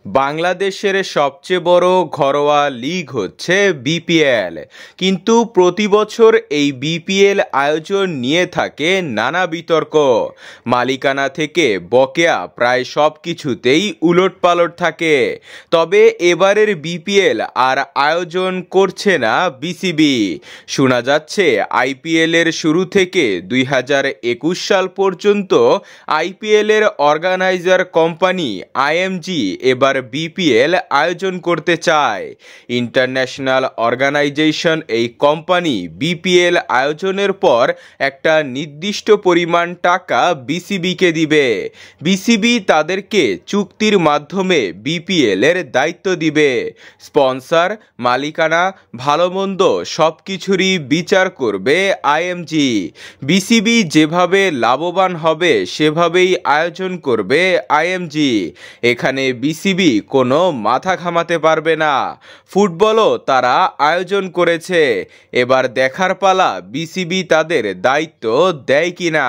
বাংলাদেশের সবচেয়ে বড় ঘরোয়া লিগ হচ্ছে বিপিএল, কিন্তু প্রতি বছর এই বিপিএল আয়োজন নিয়ে থাকে নানা বিতর্ক। মালিকানা থেকে বকেয়া প্রায় সব কিছুতেই উলটপালট থাকে। তবে এবারের বিপিএল আর আয়োজন করছে না বিসিবি। শোনা যাচ্ছে আইপিএল এর শুরু থেকে 2021 সাল পর্যন্ত আইপিএল এর অর্গানাইজার কোম্পানি আইএমজি এবার বিপিএল আয়োজন করতে চায়। ইন্টারন্যাশনাল অর্গানাইজেশন এই কোম্পানি বিপিএল আয়োজনের পর একটা নির্দিষ্ট পরিমাণ টাকা বিসিবিকে দিবে। বিসিবি তাদেরকে চুক্তির মাধ্যমে বিপিএল এর দায়িত্ব দিবে। স্পন্সর, মালিকানা, ভালো মন্দ সব কিছুরই বিচার করবে আইএমজি। বিসিবি যেভাবে লাভবান হবে সেভাবেই আয়োজন করবে আইএমজি। এখানে বিসিবি কোনো মাথা ঘামাতে পারবে না। ফুটবলও তারা আয়োজন করেছে, এবার দেখার পালা বিসিবি তাদের দায়িত্ব দেয় কিনা।